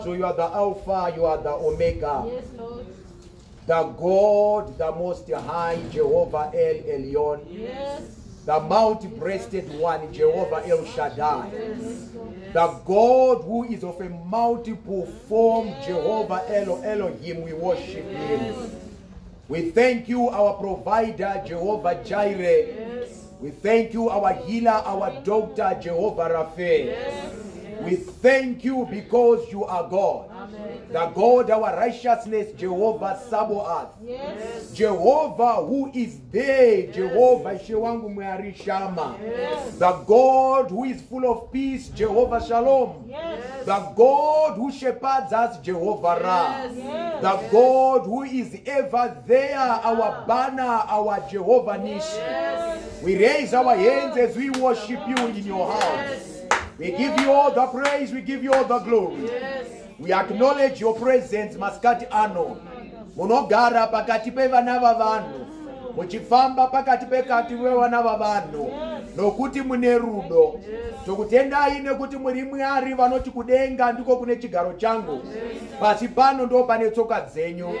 You are the Alpha, you are the Omega. Yes, Lord. The God, the Most High, Jehovah El Elyon. Yes. The multi-breasted one, Jehovah El Shaddai. Yes. The God who is of a multiple form, Jehovah Elohim, we worship Him. We thank you, our provider, Jehovah Jireh. Yes. We thank you, our healer, our doctor, Jehovah Rapha. Yes. We thank you because you are God. Amen. The God, our righteousness, Jehovah Sabaoth. Yes. Jehovah who is there, Jehovah Shewangu Mwari Shama. Yes. The God who is full of peace, Jehovah Shalom. Yes. The God who shepherds us, Jehovah Ra. Yes. The God who is ever there, our banner, our Jehovah Nishi. Yes. We raise our hands as we worship you in your house. We give you all the praise, we give you all the glory. Yes. We acknowledge your presence, Maskati Ano. Munogara pakati pevana vavanhu. Muchifamba pakati pekati vevana vavanhu. Nokuti mune rudo. Tokutendai nekuti muri Mwari vanoti kudenga ndiko kune chigaro changu. Pasi pano ndo pane tsoka dzenyu.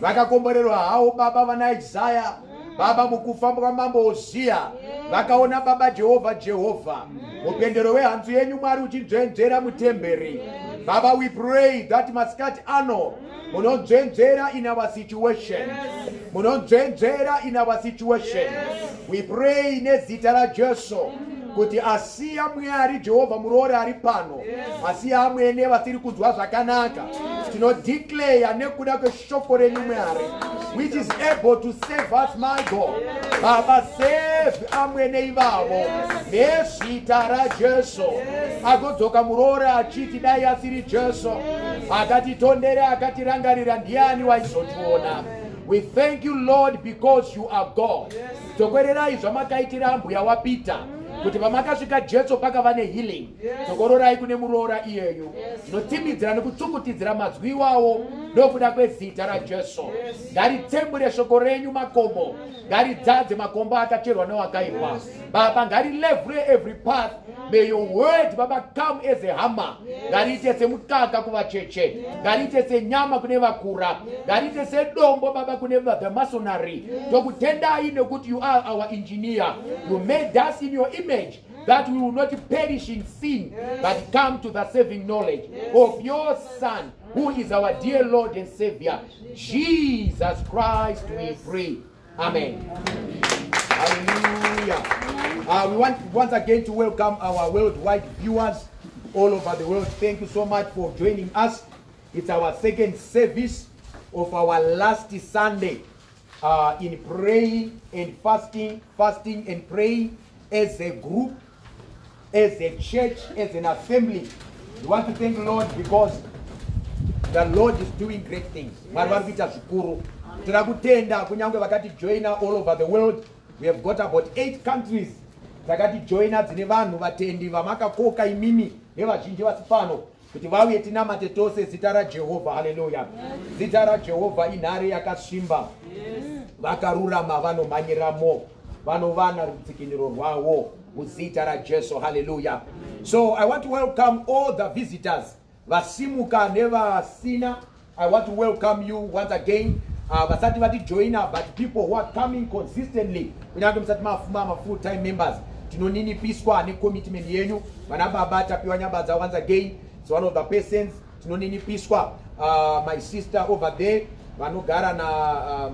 Vakakomborerwa havo baba vana Isaya. Baba mukufamba kwamambo Uzia. Vakaona baba Jehovah. Mupendero wehanzu yenyu Mwari uchinzvenzvera mutemberi. Baba, we pray that Maskati Ano munonzvenzvera in our situation. Munonzvenzvera in our situation. We pray nezita raJesu kuti asiya Mwari Jehovah murore ari pano. Asiya amwene vasiri kunzwa zvakanaka. Tinodeclare nekuda kweshoko renyu Mwari, which is able to save us, my God. Baba, save amwene ivavo nezita raJesu. Agodzoka murore achiti dai asiri Jesu akatitondera akatirangarira ndiani waizotiona. We thank you, Lord, because you are God. Tokwererai zvamakaitira mbuya wapita kuti pamakasvika Jesu pakava nehealing. Tokororai kune muroora iyeyu. Tinotimidzira nekutsukutidzira mazwi iwawo nokuda kwezita raJesu. Ngaritembure shoko renyu makomo. Ngaridzadze makombo akacherwa newakaipa. Baba, ngarilevhure every path. May your word, Baba, come as a hammer. Ngariite semukaka kuvacheche. Ngariite senyama kune vakura. Ngariite sedombo, Baba, kune the masonry. Tokutendai nekuti you are our engineer. You made us in your image, that we will not perish in sin, but come to the saving knowledge of your Son, who is our dear Lord and Savior, Jesus Christ, we pray. Amen. Hallelujah. We want once again to welcome our worldwide viewers all over the world. Thank you so much for joining us. It's our second service of our last Sunday in praying and fasting and praying as a group, as a church, as an assembly. We want to thank the Lord because the Lord is doing great things. Tirakutenda kunyange vakati joina all over the world. We have got about 8 countries vakati joina dzine vanhu vatendi vamakakoka imimi nevazhinji vasi pano kuti vauye tinamate tose zita raJehovha. Haleluya. Zita raJehovha inhare yakasvimba. Vakarurama vanomhanyiramo, vanovana rudzikiniro rwavo muzita raJesu. Haleluya. So I want to welcome all the visitors, vasimuka nevasina. I want to welcome you once again. Vasati vati joina, but people who are coming consistently. Kunyange musati mafuma full time members. Tinoninipiswa ne commitment yenyu. Vana baba tapiwa nyamba once again. It's one of the persons. Tinoninipiswa. My sister over there, vanogara na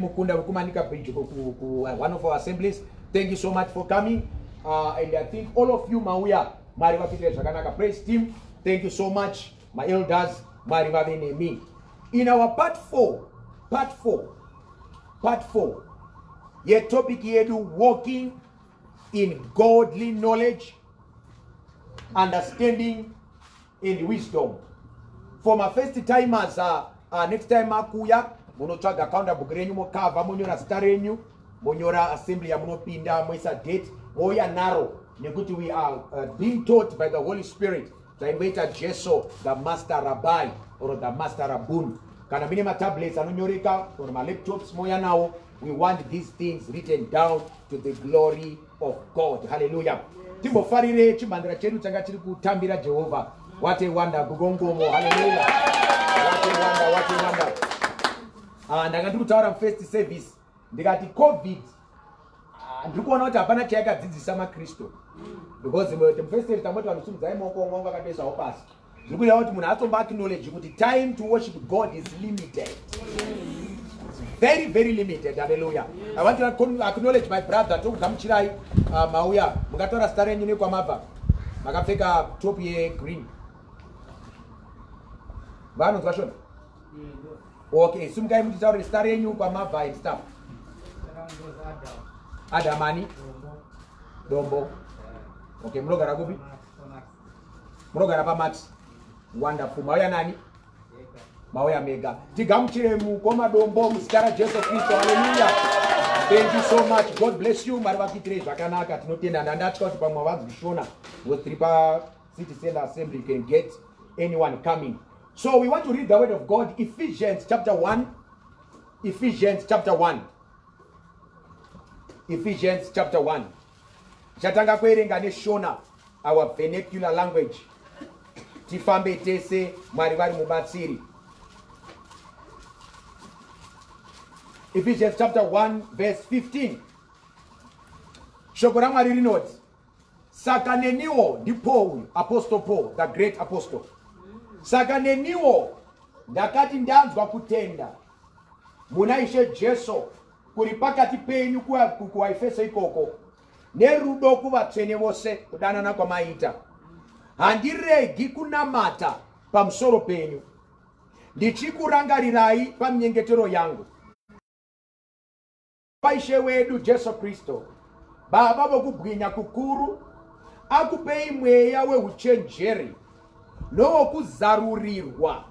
mukunda kumanika bridge one of our assemblies. Thank you so much for coming. And I think all of you mauya mari vapitire zvakanaka. Praise team. Thank you so much, my elders. Mari vave nemi. In our part 4, your topic yedu, walking in godly knowledge, understanding, and wisdom. For my first timers, next time akuya munotsvaga account book renyu mokavha monyora zita renyu monyora assembly yamunopinda moisa date mouya naro nekuti we are being taught by the Holy Spirit taingoita Jesu the master rabbi or the master rabbun. Kana mine matablets anonyoreka or malaptops moya nawo. We want these things written down to the glory of God. Hallelujah. Timbofarire chimandira chedu changa chiri kutambira Jehovah. What a wonder kugongomo. Hallelujah. What a wonder. Ndakati kutaura first service ndikati COVID ndikuona kuti hapana chayakadzidzisa makristu because the first service tamoti vanosumudzai maoko mwangu akatoisawo pasi zviri kureva kuti munhu atomba acknowledge kuti time to worship God is limited. It's very very limited. Hallelujah. I want to acknowledge my brother tokugamuchirai mauya mukataura zita renyu nekwamabva makapfeka top yegreen vanonzwa shona. Okay, simukai mutitaurire zita renyu kwamabva and stuff. Adamani Dombo. Okay, munogara kupi? Munogara paMax. Wonderful. Mauya nani? Mauya Mega. Tigamuchire mukoma Dombo muzita raJesu Kristu. Hallelujah. Thank you so much. God bless you. Mari vakitire zvakanaka tinotenda ndandatya kuti pamwe vazvishona with Tripa City Center Assembly you can get anyone coming. So we want to read the word of God, Ephesians chapter 1. Ephesians chapter 1. Ephesians chapter 1. Chatanga kuerenga neshona, our vernacular language. Tifambe tese mwari vari mubatsiri. Ephesians chapter 1 verse 15. Shoko ra Mwari rinoti, saka neniwo ndi Paul, Apostle Paul, the great apostle. Saka neniwo ndakati ndanzwa kutenda muna Ishe Jesu kuri pakati penyu kuwaEfeso ikoko nerudo kuvatsvene vose kudanana kwamaita. Handiregi kunamata pamusoro penyu ndichikurangarirai paminyengetero yangu paIshe wedu Jesu Kristu Baba vokubwinya kukuru akupei mweya weuchenjeri nowokuzarurirwa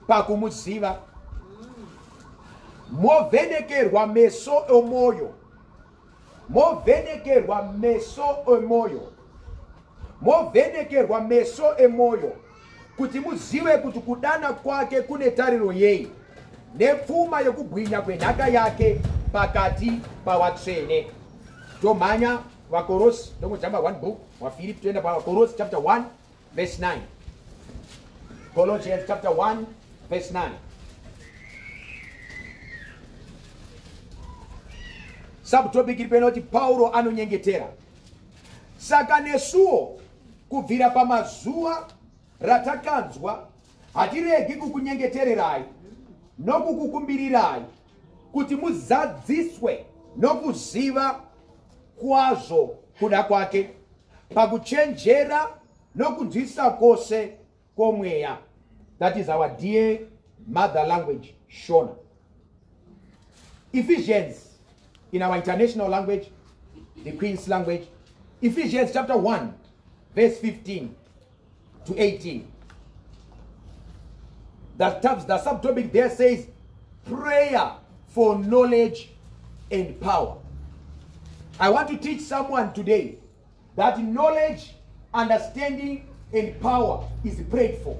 pakumuziva movhenekerwa meso emoyo movhenekerwa meso emoyo movhenekerwa meso emoyo kuti muzive kuti kudana kwake kune tariro yei nepfuma yokubwinya kwenhaka yake pakati pavatsvene. Tomhanya vaKorosi tongotamba one book waFilipi toenda paKorosi chapter 1 verse 9. Colossians chapter 1 verse 9. Subtopic iri penoti Paulo anonyengetera. Saka nesuwo kubvira pamazuva ratakanzwa hatiregi kukunyengetererai nokukukumbirirai kuti muzadziswe nokuziva kwazvo kuda kwake pakuchenjera nokunzwisa kwose kwomweya. That is our dear mother language, Shona. Ephesians, in our international language, the Queen's language, Ephesians chapter 1 verse 15 to 18. The subtopic there says prayer for knowledge and power. I want to teach someone today that knowledge, understanding and power is prayed for.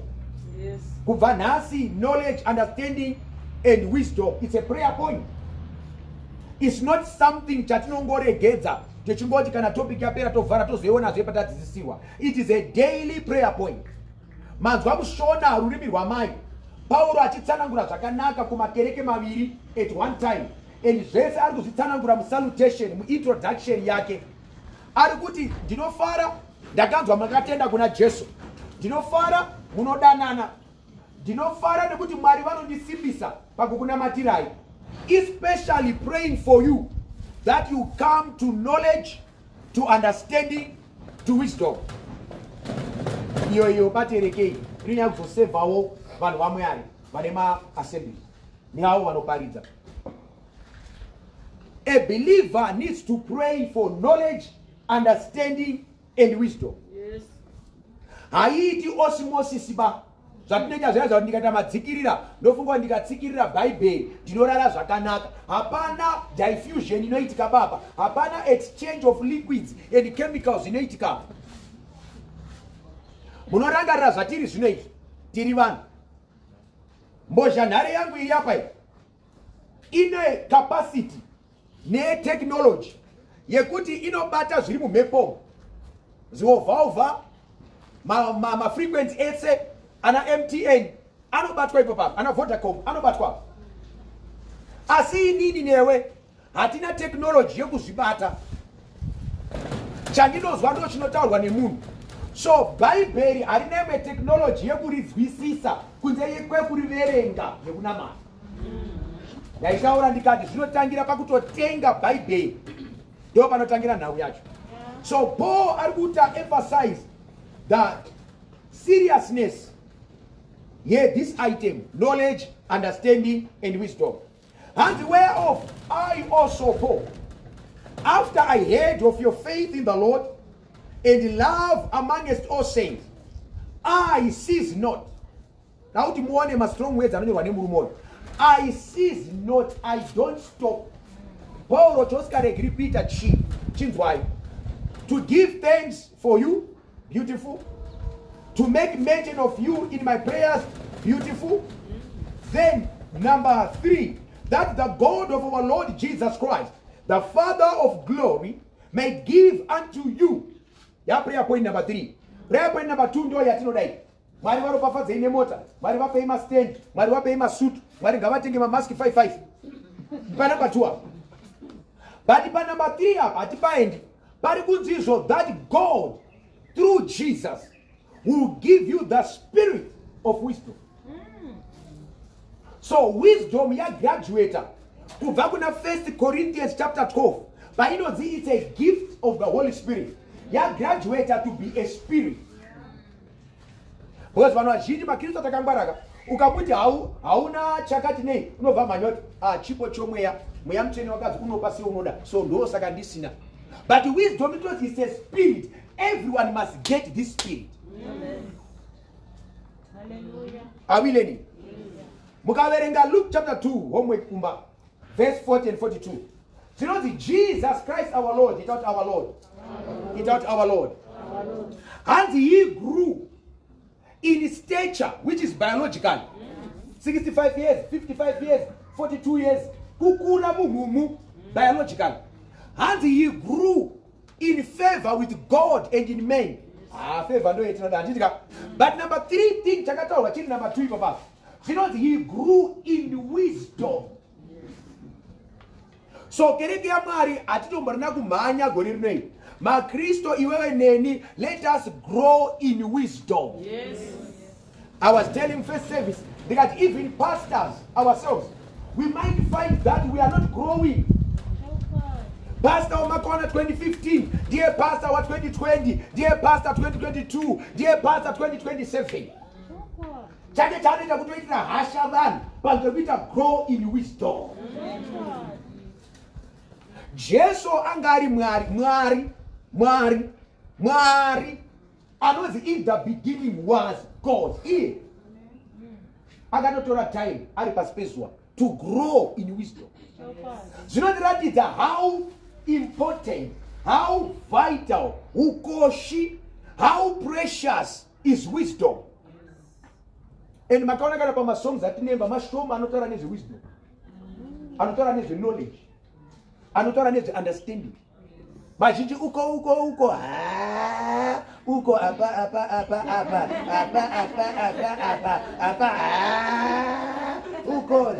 Yes. Kuvanasi, knowledge, understanding and wisdom, it's a prayer point. It's not something chatinongoregedza techingoti kana topic yapera tovhara tozoiona zvepatadzidzisiwa. It is a daily prayer point. Manzwa mushona rurimi rwamai Paulo achitsanangura zvakanaka kumakereke maviri at one time, and zvese ari kuzvitsanangura musalutation muintroduction yake. Ari kuti ndinofara ndakanzwa makatenda kuna Jesu, ndinofara munodanana, ndinofara nekuti Mwari vanondisimbisa pakukunamatirai, especially praying for you that you come to knowledge, to understanding, to wisdom. Iyo baterekei rinya kuzosevawo vanhu vamwe ari vane maassembly neavo vanoparidza. A believer needs to pray for knowledge, understanding and wisdom. Yes. Haiti osmosis ba Zvatinenge zvaizva kuti ndikaita madzikirira ndofunga kuti ndikatsikirira bhaibheri ndinorara zvakanaka. Hapana diffusion inoitika baba, hapana exchange of liquids and chemicals inoitika. Munorangarira zvatiri zvinoizvi tiri vanhu. Mbozhanhare yangu iri apa ine capacity netechnology yekuti inobata zviri mumhepo, zviovhaovha, mafrequency ese, ana MTN anobatwa ipopa, ana Vodacom anobatwa. Asi inini newe hatina technology yekuzvibata. Chandinozwa ndo chinotaurwa nemunhu. So bhaibheri harina imwe technology yekurinzwisisa kunze kwekuriverenga nekunamata. Ndaitaura ndikati zvinotangira pakutotenga bhaibheri, ndo panotangira nhau yacho. So Paul ari kuta emphasize that seriousness, this item, knowledge, understanding, and wisdom. And whereof I also, Paul, after I heard of your faith in the Lord and love amongst all saints, I cease not. Now to muone ma strong words anonyorwa nemurumoyo. I cease not, I don't stop. Paul Toskarek repeated chinzwai. To give thanks for you, beautiful. To make mention of you in my prayers, beautiful. Then number 3, that the God of our Lord Jesus Christ, the Father of glory, may give unto you. Ya prayer point number 3. Prayer point number 2 ndio yatinodai. Mwari varopafadza ine mota, mwari vape ima stand, mwari vape ima suit, mwari ngavatenge mamask 55. Pa number 2. But pa number 3 apa atipaendi. Pari kunzizvo that God through Jesus will give you the spirit of wisdom. So wisdom ya graduator. Kubva kuna 1 Corinthians chapter 12. Painodzi it's a gift of the Holy Spirit. Ya graduator to be a spirit. Because vanhu vazhinji makristu takangwaraka ukamuti hauna chakati nei unobva manyoti chipo chomweya mweya mutsvene wakadzi unopa seunoda so ndo saka ndisina. But wisdom because it's a spirit, everyone must get this spirit. Amen. Hallelujah. Are we learning? Mukaverenga Luke chapter 2 homework kumba verse 40 and 42. You know the Jesus Christ our Lord, without our Lord. Without our Lord. And he grew in stature, which is biological. 65 years, 55 years, 42 years. Kukura mumu, biological. And he grew in favor with God and in men. Favor no eternal. But number 3 thing, chakatawa, number 2 papa. You know he grew in wisdom. So kereke ya mari atitombarina kumhanya gori rinei. Ma Kristo iwewe neni, let us grow in wisdom. Yes. I was telling first service that even pastors ourselves, we might find that we are not growing. Pastor Omakona 2015, dear Pastor 2020, dear Pastor 2022, dear Pastor 2027. Chane takutoitira hasha vanhu panoita grow in wisdom. Jesu angari mwari anozi in the beginning was God. Iye akanotora time ari pasipeswa to grow in wisdom. Zvinotiratidza how important, how vital, ukoshi, how precious is wisdom. And makaona kana pa songs atinemba mashoma anotora nezve wisdom, anotora nezve knowledge, anotora nezve understanding. Mazhinji uko uko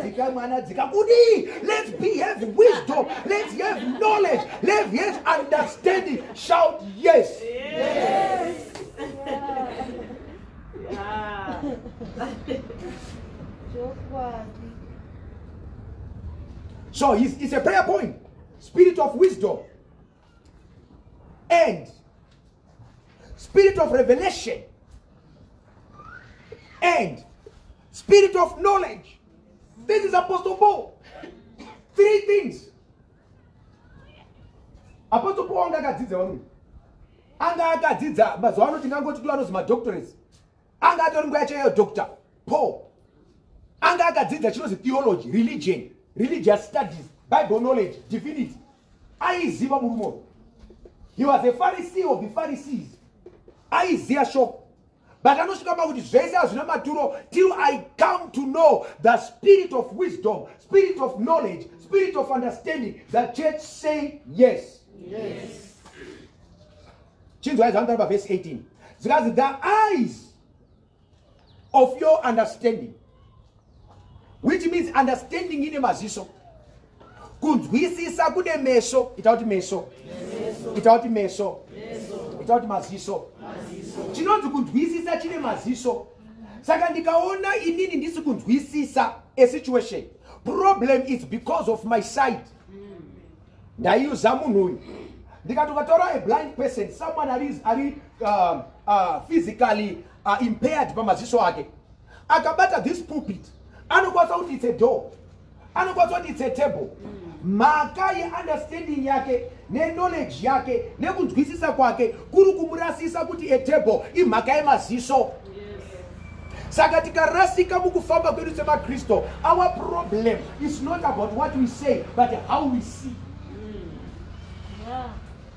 dzika mwana dzika kudi. Let's have wisdom, let's have knowledge, let's have understanding. Shout yes. Yes. So it's a prayer point. Spirit of wisdom and spirit of revelation and spirit of knowledge. This is Apostle Paul. 3 things. Apostle Paul anga akadzidza mazuva ano tingangoti tu anozi madoctorates. anga atori nguva yacho Dr. Paul anga akadzidza chinonzi theology, religion, religious studies, Bible knowledge, divinity. Aiziva murume. He was a Pharisee of the Pharisees. Aiziva shoko. But anosvika pakuti zvese hazvina maturo till I come to know the spirit of wisdom, spirit of knowledge, spirit of understanding. The church say yes. Yes. Verse 18. Because the eyes of your understanding, which means understanding in a maziso. Kunzwisisa kune meso, itauti meso. Itauti meso. Itauti maziso. Chinonzi kunzwisisa chine maziso. Saka ndikaona inini ndisi kunzwisisa a situation. Problem is because of my sight. Ndaiuza munhu uyu. Ndikatokatora a blind person, someone ari physically impaired pamaziso ake. Akabata this pulpit. Anokwanisa kuti it's a door. Anokwanisa kuti it's a table. Maka ye understanding yake, ne knowledge yake, ne kunzwisisa kwake, kuri kumurasisa kuti a table, imaka ye maziso. Saka tikarasika mukufamba kwedu sema Kristo, our problem is not about what we say, but how we see.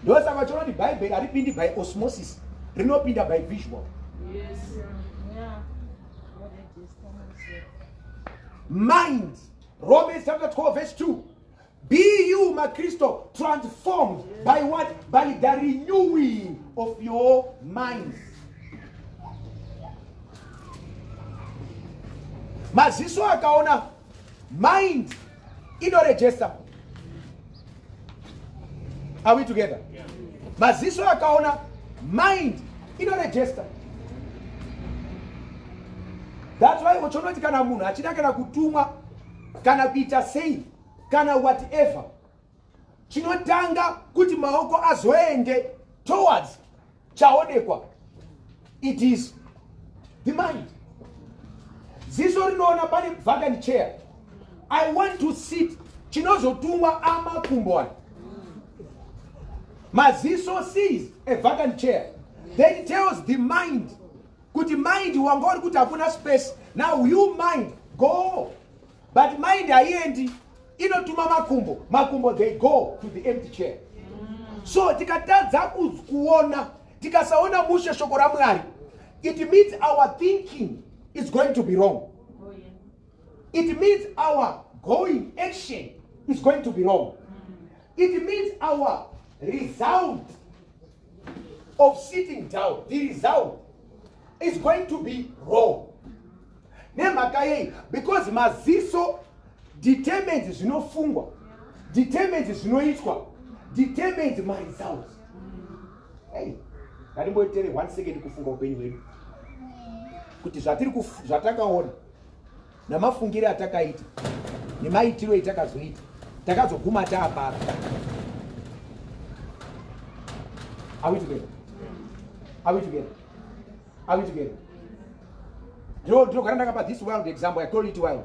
Ndo saka chona di Bible aripindi by osmosis, rinopinda by visual. Yes. Mind. Romans chapter 12 verse 2. Be you, my Christo, transformed by what? By the renewing of your minds. Maziso akaona mind inoregister. Are we together? Yeah. Maziso akaona mind inoregister. That's why uchonoti kana munhu achida kana kutumwa kana kuita sei kana whatever, chinotanga kuti maoko azoende towards chaonekwa. It is the mind. Ziso rinoona pane vacant chair. I want to sit. Chinozotumwa amakumbo aya. Maziso sees a vacant chair. Then it tells the mind, kuti mind wangori kuti hakuna space. Now you mind go. But mind haiendi. Inotuma makumbo. Makumbo, they go to the empty chair. So tikatadza kuona, tikasaona mushe shoko ra Mwari, it means our thinking is going to be wrong. It means our going action is going to be wrong. It means our result of sitting down, the result is going to be wrong. Because maziso determines zvinofungwa, determines zvinoitwa, determines my results. Hey, ngatimboitere 1 second kufunga upenyu hwedu kuti zvatakaona namafungiro atakaita nemaitiro etakazoita takazoguma taapara. Are we together? Are we together? Are we together? Ndinogara ndakapa this wild example. I call it wild.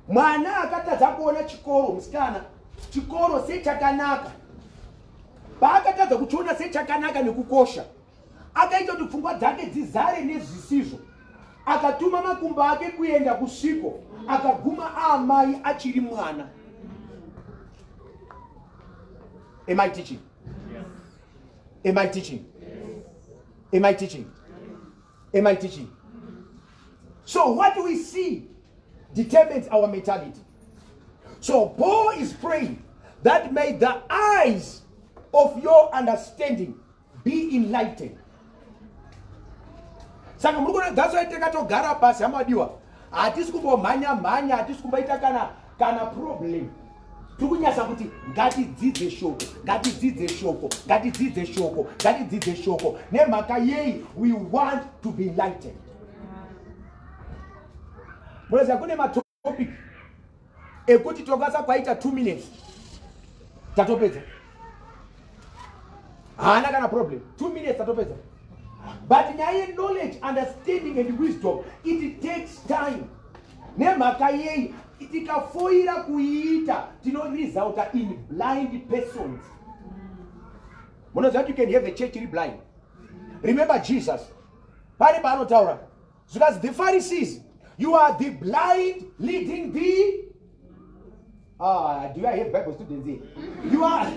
Mwana akatadza kuona chikoro, musikana, chikoro sechakanaka. Paakatadza kuchiona sechakanaka nekukosha, akaita kuti pfungwa dzake dzizare nezvisizvo, akatuma makumbo ake kuenda kusviko, akaguma amai achiri mwana. Am I teaching? Yes. Am I teaching? Yes. Am I teaching? Am I teaching? So what we see determines our mentality. So Paul is praying that may the eyes of your understanding be enlightened. Saka murikona, that's why takatogara pasi hamadiwa. Hatisi kumbomhanya mhanya, hatisi kumboita kana problem. Tikunyasa kuti ngatidzidze shoko, ngatidzidze shoko, ngatidzidze shoko, ngatidzidze shoko. Nemhaka yei we want to be enlightened. Muraziva kune matopic ekuti tokasa kwaita 2 minutes tatopedza. Hana kana problem. 2 minutes tatopedza. But nyaya knowledge, understanding and wisdom, it takes time. Nemhaka yei tikafoira kuita tinoresult in blind persons. Munoziva you can have a church iri blind. Remember Jesus. Pari paanotaura Because the Pharisees, you are the blind leading the... do I have Bible students here? You are...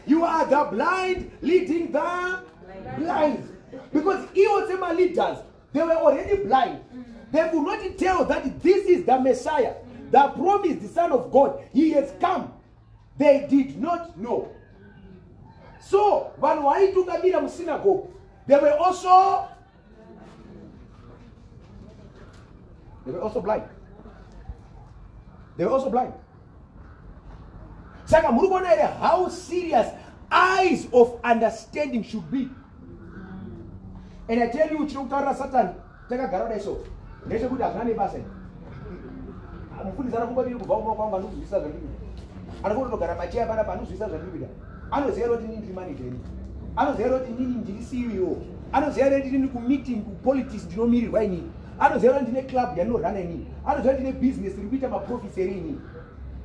you are the blind leading the blind. Because even my leaders, they were already blind. They could not tell that this is the Messiah, the promised the Son of God. He has come. They did not know. So, when I took a bit of synagogue, they were also blind. They were also blind. Saka murukona how serious eyes of understanding should be. And I tell you, chinotaura Satan, take a garada so. Neshe kuti akana basa. Amufundisa kubadira kubva kwanga nozvisa zvandibida. Anokugara pachaya pana panozvisa zvandibida. Anoziva kuti nini ndiri manager. Anoziva kuti nini ndiri CEO. Anoziva kuti ndiri kumeeting kupolitics ndinomirirwa inini. Anoziva kuti ndine club yanorana inini. Anoziva kuti ndine business iri kuita maprofeseri inini.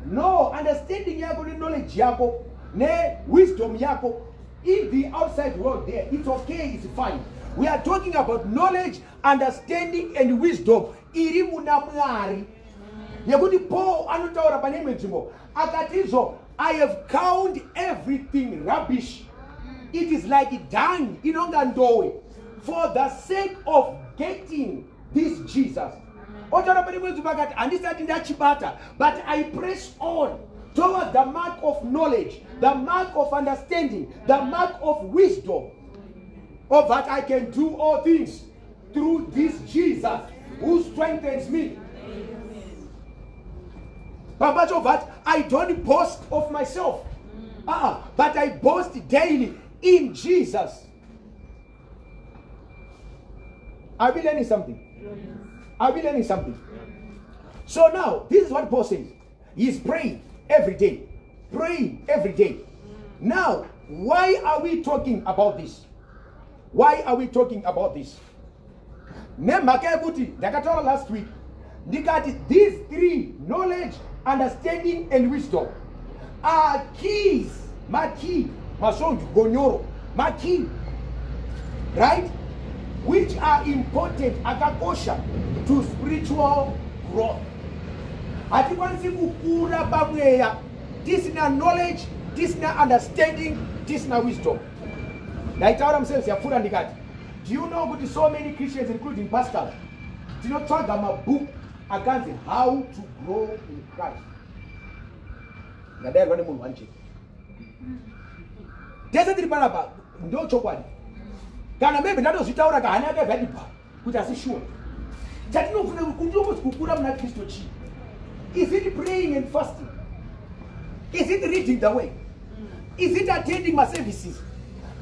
No, understanding yako ne knowledge yako ne wisdom yako in the outside world there, it's okay, it's fine. We are talking about knowledge, understanding and wisdom iri muna Mwari. Yekuti Paul anotaura pane imwe nzvimbo akatizvo, I have counted everything rubbish. It is like dung inonga ndowe for the sake of getting this Jesus. But I press on towards the mark of knowledge, the mark of understanding, the mark of wisdom, of that I can do all things through this Jesus who strengthens me. But much of that, I don't boast of myself, but I boast daily in Jesus. Are we learning something? Are we learning something? So now, this is what Paul says. He is praying every day. Praying every day. Now, why are we talking about this? Why are we talking about this? Last week, these three, knowledge, understanding, and wisdom, are keys. My key. My key. Right? Which are important akakosha to spiritual growth. Hatikwanisi kukura pamweya tisina knowledge, tisina understanding, tisina wisdom. Ndaitaura musensi yapfuura ndikati, do you know kuti so many Christians including pastors tinotsvaga mabook akanzi how to grow in Christ. Ngadairwa nemunhu wanje. Tese tiri panapa ndo chokwadi. Kana maybe ndazvitaura kahana yakavhadipa kuti asi sure. Chatinofuna kukura muna Kristu chi. Is it praying and fasting? Is it reading the way? Is it attending my services?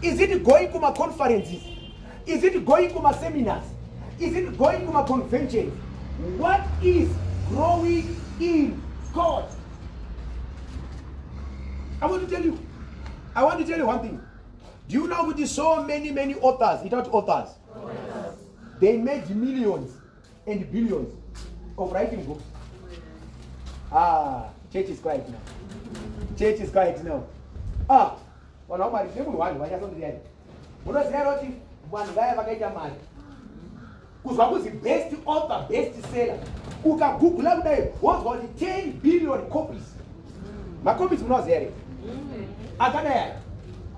Is it going to my conferences? Is it going to my seminars? Is it going to my conventions? What is growing in God? I want to tell you one thing. Do you know with so many authors, without authors, they made millions and billions of writing books? Church is quiet now. Church is quiet now. One of my people one just on the end. When I say one guy ever get a man, who's the best author, best seller, who can Google up there, what was the 10 billion copies? My copies were not there. I can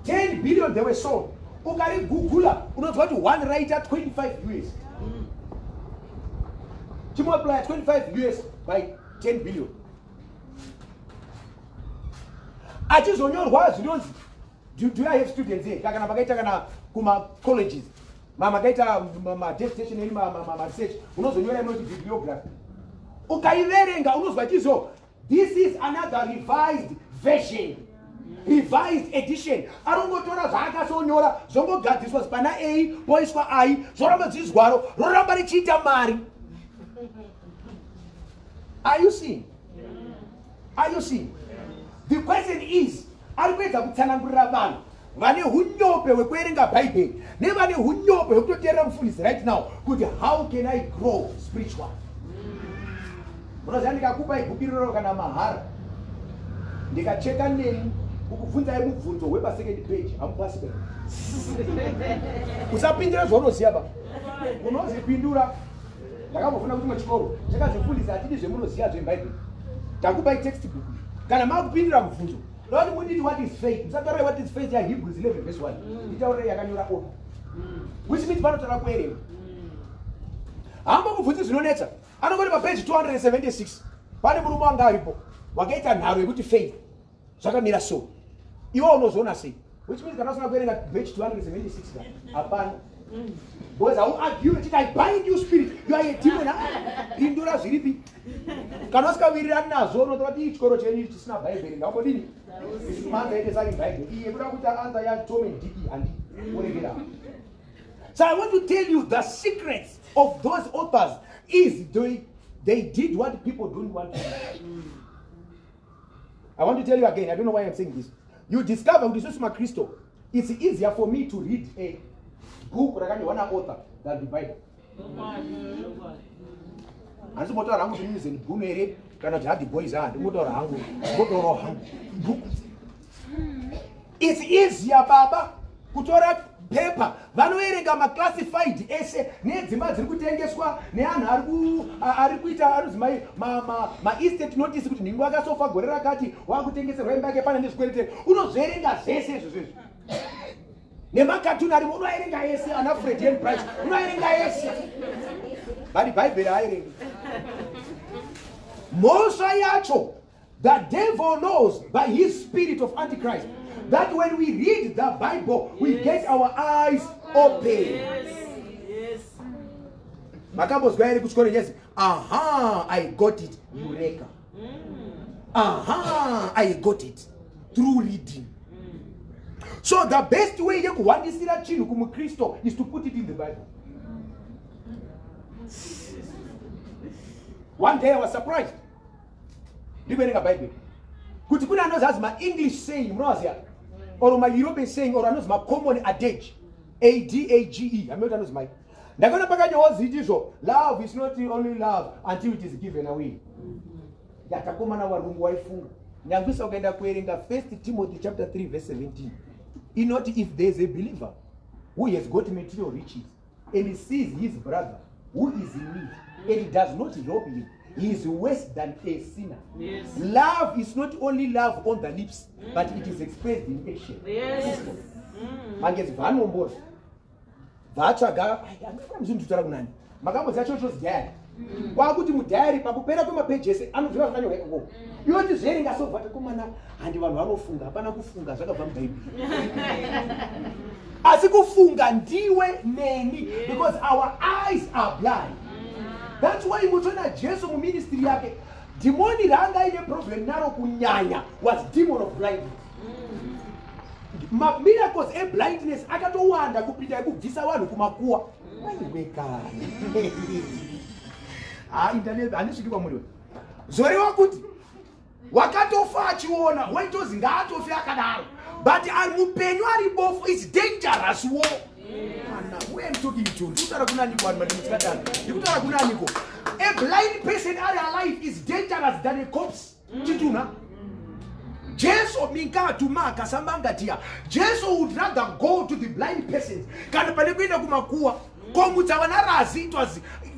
10 billion they were sold. Ukari Google, you know what one writer 25 US. To multiply 25 US by 10 billion. I just on your words, do I have students here? Kakana kuma colleges. Mama gaita mama dissertation in mama research. Unozo nyora not bibliography. Ukaiverenga unozo bachizo. This is another revised version. Revised edition. Arongotora zaka sonyora zongo gadiswa spana A boys kwa I zoramba zizwaro roramba richita mari. Are you seeing? Are you seeing? The question is, arikuweza kutsanangurira vanhu vane hunyope hwekuerenga Bible nevane hunyope hwekutoteerera mufundisi right now kuti how can I grow spiritual? Munoziva ndikakupa ibhuku iroro kana mahara ndikacheka neni ukubvunza mubvunzo weba second page amupasi bera usapindira zvonoziya ba unozipindura ndakambofuna kuti muchikoro chakazvifundisa atidi zvemunoziya zvebhaibheri takupai textbook kana makupindura mubvunzo noti munditi what is faith musataura what is faith yaHebrews 11 verse 1 itaurira yakanyora opa which means vanotaura kuerenga hamba kubvunzi zvinonetsa anongoti papage 276 pane murume wanga aripo wakaita nharo yekuti faith zvakamira so iwo unozoona sei which means kana usina kuerenga page 276 hapana because I argue that I bind you spirit you are a demon pindura zviripi kana usikawirirana nazvo unototi chikoro chenyu chisina bhaibheri ngambodini manza ite sari bhaibheri iye kuda kuti anza ya Tom and Dick and oregera. So I want to tell you the secrets of those authors is they did what people don't want to do. I want to tell you again, I don't know why I'm saying this. You discover with Susma Christo, it's easier for me to read a book one author than the Bible. And so motor hangu zvinhu gunere kana kuti boys and motor hangu book. It's easier baba kutora paper vanoerenga maclassified ese nedzimba dziri kutengeswa neanhu ari kuita aruzimai estate notice kuti ningu akasofa gore rakati wakutengeserwa imba yake pane nezvikwerete unozoerenga zvese izvozvo nemakatuni arimo unoerenga ese ana Fred and Price unoerenga ese bari bhaibheri aerenga mhosva yacho. The devil knows by his spirit of Antichrist that when we read the Bible, we get our eyes open. Yes. Yes. Aha, I got it. Eureka. Aha, I got it. Through reading. So the best way you want is to put it in the Bible. One day I was surprised. Reading a Bible. Kuti kuna knows as my English saying, or my European saying, or knows my common adage, ADAGE. I'm not knows my. Nagona pakaje was it so. Love is not only love until it is given away. Yatakoma na warungu waifunga. Nyambisa ukaenda kuerenga 1 Timothy chapter 3 verse 17. Not if there is a believer who has got material riches and he sees his brother who is in need and he does not help him, he is worse than a sinner. Yes. Love is not only love on the lips, but it is expressed in action. Yes. Manges vanombora. Vatsvaga mzindutara kunani. Makambo zacho chose diary. Kwakuti mudiary pakupera kwemapeji ese anobvira zvakanyorwa ikoko. Iwo ndizverenga so vatakomana handi vanhu vanofunga hapana kufunga zvakabva muBhaibheri. Asi kufunga ndiwe neni because our eyes are blind. That's why mutona Jesu mu ministry yake demoni ranga ine problem naro kunyanya was demon of blindness. Miracles and blindness akatowanda kupinda kubvisa vanhu kumakuwa. Waiweka. Internet anisviki kwamuri. Zorewa kuti wakatofa achiona waitozi ngaatofe akadaro. But mupenyu ari bofu is dangerous war. Who am talking to? A blind person alive is dangerous than a corpse. Jesus would rather go to the blind persons.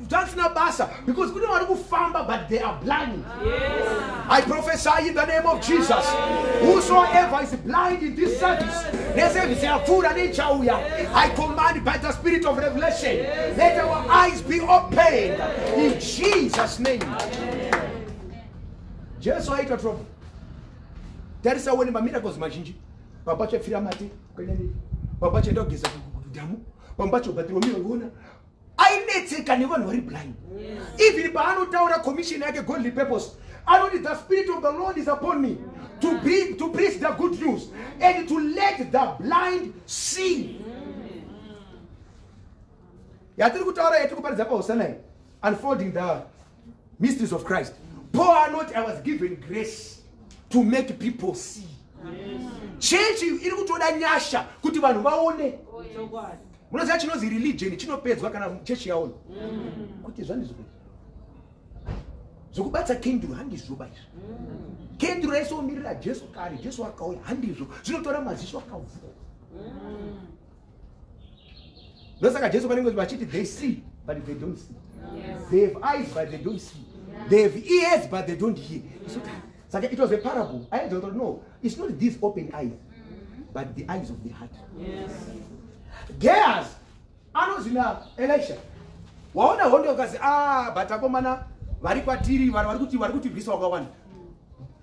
That's not basa because we don't want to famba, but they are blind. Yes. I prophesy in the name of Jesus. Whosoever is blind in this service, I command by the spirit of revelation, let our eyes be opened in Jesus' name. Jesus, I got trouble. There is a way my miracles, Majinji. Papacha Firamati, Papacha dog is a damu, Pampacho Batromio. I need can even very blind. Yes. Even if I don't tell a commission like a godly purpose, I know that the spirit of the Lord is upon me to preach the good news and to let the blind see. Unfolding the mysteries of Christ. Paul not I was given grace to make people see. Change iri kutoda nyasha kuti vanhu vaone. Munoziva chinozi religion chinopedzwa kana chechi yaona. Kuti zvani zviko. Zokubata kenduru handizvo baizvo. Kenduru aisomirira Jesu kare, Jesu akauya handizvo. Zvinotora maziso akavhurwa. Ndosaka Jesu panenge vachiti they see but they don't see. They have eyes but they don't see. They have ears but they don't hear. So it was a parable. I don't know. It's not these open eyes, but the eyes of the heart. Yes. Gehazi anozvina Elisha. Waona hondo ukazi batakomana vari kwatiri vari kuti bvisa wakawanda.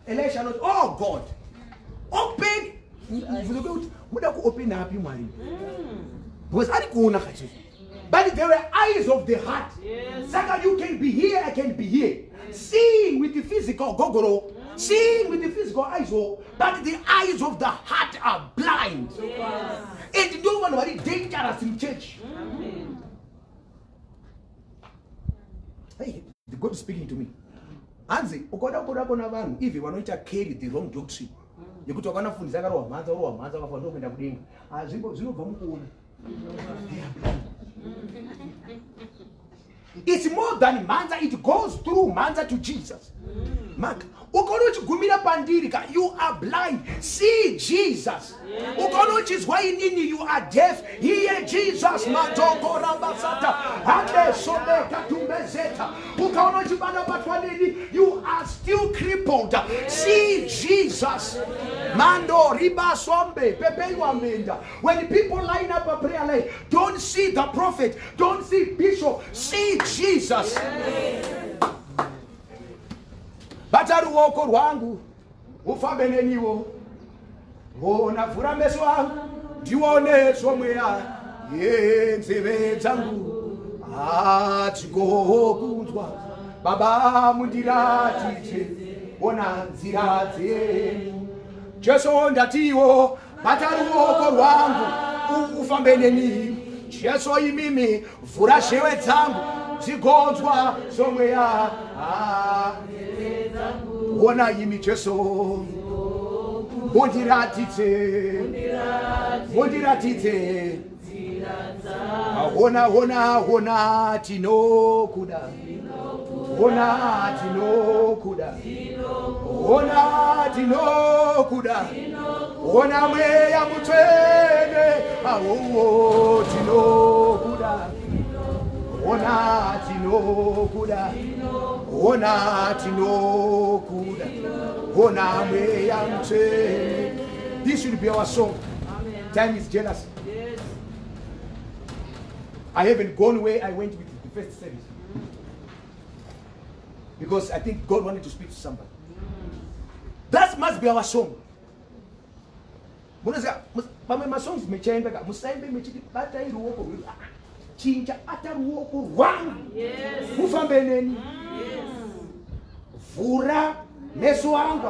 Elisha knows, oh God, open. Muda ku open happy mwari. Because ari kuona kachi. But there were eyes of the heart. Yes. Saka you can be here, I can be here. Seeing with the physical gogoro, seeing with the physical eyes, but the eyes of the heart are blind. Yes. And no one very dangerous in church. Hey, the God is speaking to me. Anzi, ukoda kona vanhu if vanoita carry the wrong doctrine. Yekuti wakanafundisa karo wamanza wakafanda kuenda kudenga. Zvinobva mukuona. It's more than manza, it goes through manza to Jesus. Mark, ukonochigumira pandirika, you are blind. See Jesus. Ukonochizwa inini, you are deaf. Hear Jesus. Matoko rabasata. Hande sobeka tumbezeta. Ukonochibana patwanini, you are still crippled. See Jesus. Mando riba sombe pepe wamenda. When people line up a prayer line, don't see the prophet, don't see bishop, see Jesus. Bata ruoko rwangu ufambe neniwo, ona vhura meso angu ndione zvomweya yenzeve dzangu dzikokunzwa. Baba mundiratidze ona nzira dzenyu. Jesu ndatiwo bata ruoko rwangu ufambe neni. Jesu imimi vhura zhewe dzangu dzigonzwa zvomweya ona imi Jesu mundiratidze ona tinokuda ona mweya mutsvene tinokuda ona mweya mutsvene. This should be our song. Amen. Time is jealous. Yes. I haven't gone where I went with the first service because I think God wanted to speak to somebody. That must be our song. My songs mechenga musaimbe mechiti bata iruoko chinja ata ruoko rwangu ufambe neni. Vhura meso angu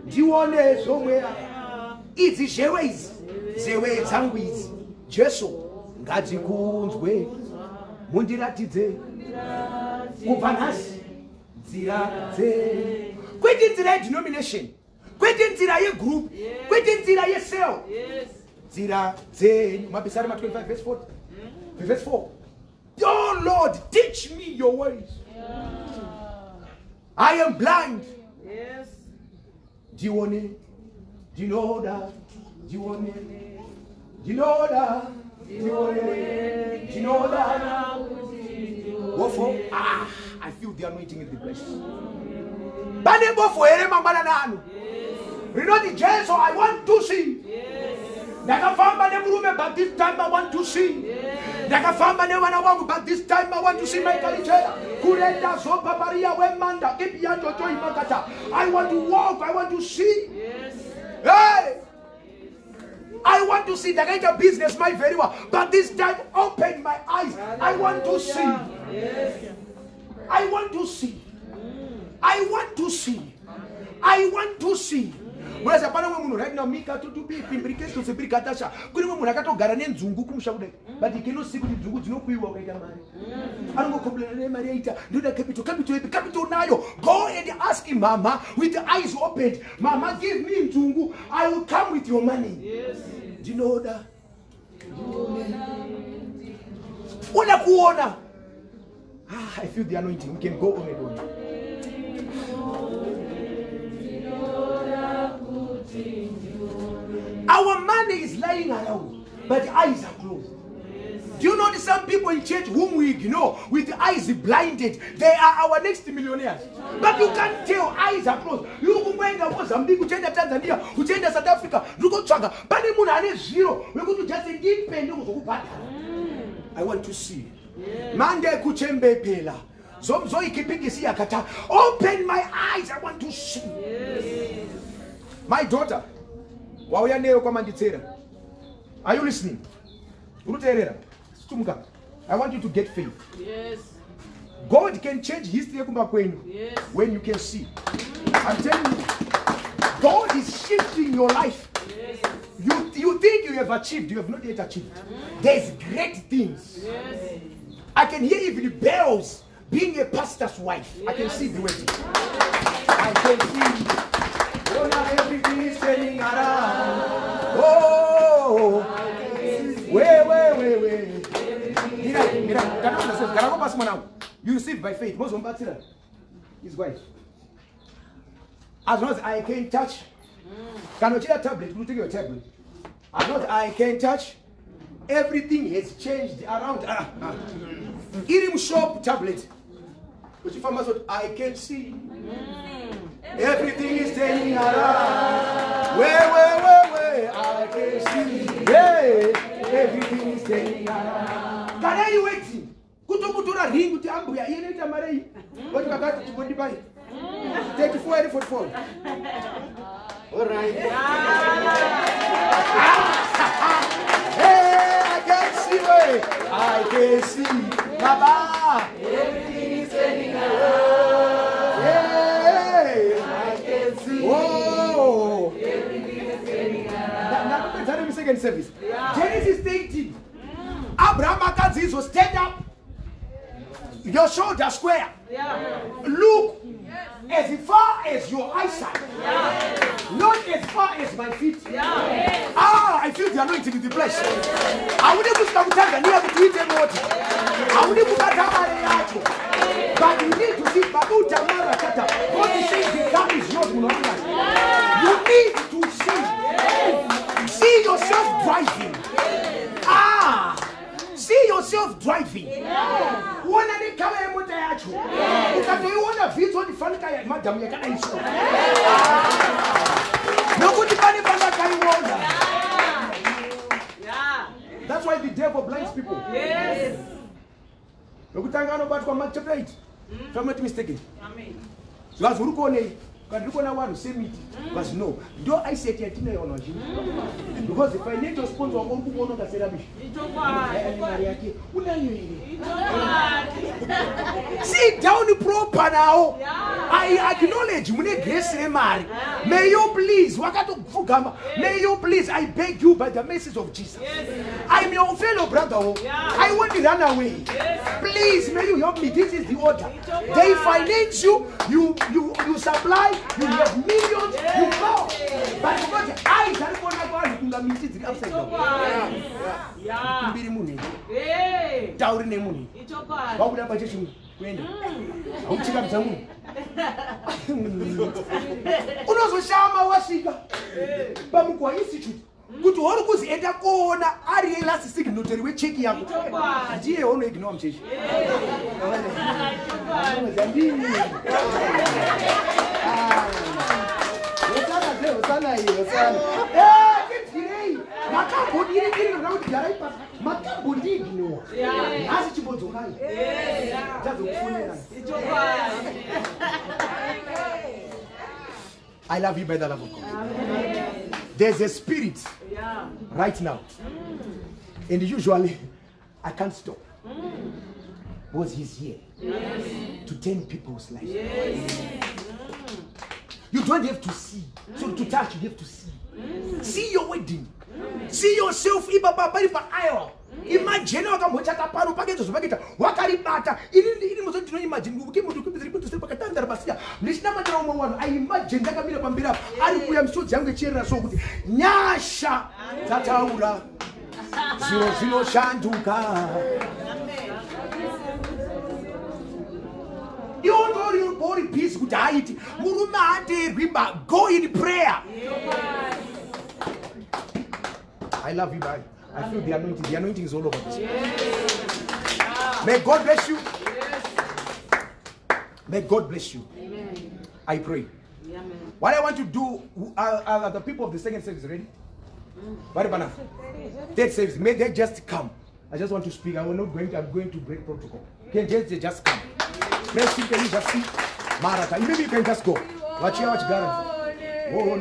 ndione zvomweya idzi zhewe idzi zewe dzangu idzi. Jesu ngadzikunzwe mundiratidze kubva nhasi nzira dzenyu. Kwete nzira yedenomination, kwete nzira yegroup, kwete nzira yesel, nzira dzenyu. Mabhisari 25 verse 4. Verse 4. Oh Lord, teach me your ways. I am blind. Yes. Dione, dinoda, dione, dinoda, dione, dinoda. Wofo, I feel the anointing in the place. Bane bofo ere mambana nanu. Renoti Jesus, I want to see. Nakafamba nemurume, but this time I want to see. Nakafamba newana wangu, but this time I want to see my culture. Kurenda sopa Maria wemanda ipianto joy makata. I want to walk, I want to see. Hey! I want to see the kind of business my very well, but this time open my eyes. I want to see. I want to see. I want to see. I want to see. Mwana pana munhu right now mika to be implications to sebrika tasha. Kuri munhu akatogara nenzungu kumusha kudai. But ikeno siku kuti nzungu dzinokuiwa ukaita mari. Anongo complain mari yaita. Ndoda capital nayo. Go and ask him mama with the eyes opened. Mama give me nzungu. I will come with your money. Yes. Do you know that? Una kuona. I feel the anointing. We can go on and on. Our money is lying around, but eyes are closed. Do you notice some people in church whom we ignore with eyes blinded? They are our next millionaires. But you can't tell, eyes are closed. You go to Mozambique, you change Tanzania, you change South Africa, you go to Changa. But you have zero. We go to just a deep pen. I want to see. Mande kuchembe pela. Zomzo ikipigi si akata. Open my eyes, I want to see. My daughter, are you listening? I want you to get faith. Yes. God can change history Yes. when you can see. I'm telling you, God is shifting your life. Yes. You think you have achieved, you have not yet achieved. There's great things. Yes. I can hear even the bells being a pastor's wife. Yes. I can see the wedding. I can see. Oh, now everything is turning around. Oh, wait. You receive by faith. His wife. As long as I can touch. Can you take a tablet? You take your tablet. As long as I can touch, everything has changed around. Irim shop tablet. But if I can see. Everything is turning around. Wait. I can see. Everything is turning around. Can I wait? Kutukutura ring to Ambuya. You need a marry. What you got to go to buy? 34, 44. All right. Hey, I can see. I can see. Baba. Everything is turning around. Hey, I can see. Whoa. Everything is turning around. Now, second service. Yeah. Genesis 18. Abraham Akazizo, stand up. Your shoulder square. Yeah. Look as far as your eyesight. Yeah. Not as far as my feet. Yeah. I feel the anointing in the flesh. I wouldn't put Tanzania to eat and water. I wouldn't put that. But you need to see Babuta Marakata. What he says, the gap is not monotonous. You need to see yourself driving. See yourself driving. One of the camera motor yacho. Because you want to video the fun guy, madam, you can't show. No good money for that guy. That's why the devil blinds people. Yes. No good thing about Mark chapter 8. If I'm not mistaken. Amen. So as one same it, but no. Don't I say it because the financial sponsor of one the therapy. Sit down proper now. I acknowledge grace. May you please, may you please, I beg you by the message of Jesus. I'm your fellow brother. I want to run away. Please, may you help me. This is the order. They finance you, you supply. You have millions, you go. But because the eyes are going to go and upside down. Yeah. Tauri nemuni. Wabuda bajeshi kwenda. Auchika mzamu. Unozoshama wasika. Pamukwa institute. Kuti hori kuzienda kuona ari last signatory we check yako. Ndiye ono ignore mcheshi. I love you by the love of God. There's a spirit right now. And usually I can't stop. Because he's here to turn people's lives. You don't have to see. So to touch, you have to see. See your wedding. See yourself. Imagine I imagine Nyasha Tataura Zero Shanduka. You don't your body peace good height. Murumate Riba, go in prayer. love you, but I feel the anointing. The anointing is all over this. May God bless you. May God bless you. Amen. I pray. Amen. What I want to do, are the people of the second service ready? What about now? Third service, may they just come. I just want to speak. I'm going to break protocol. Can just come. Let's see, can you just see? Marata. Maybe you can just go. Watch here, watch Garden. Oh,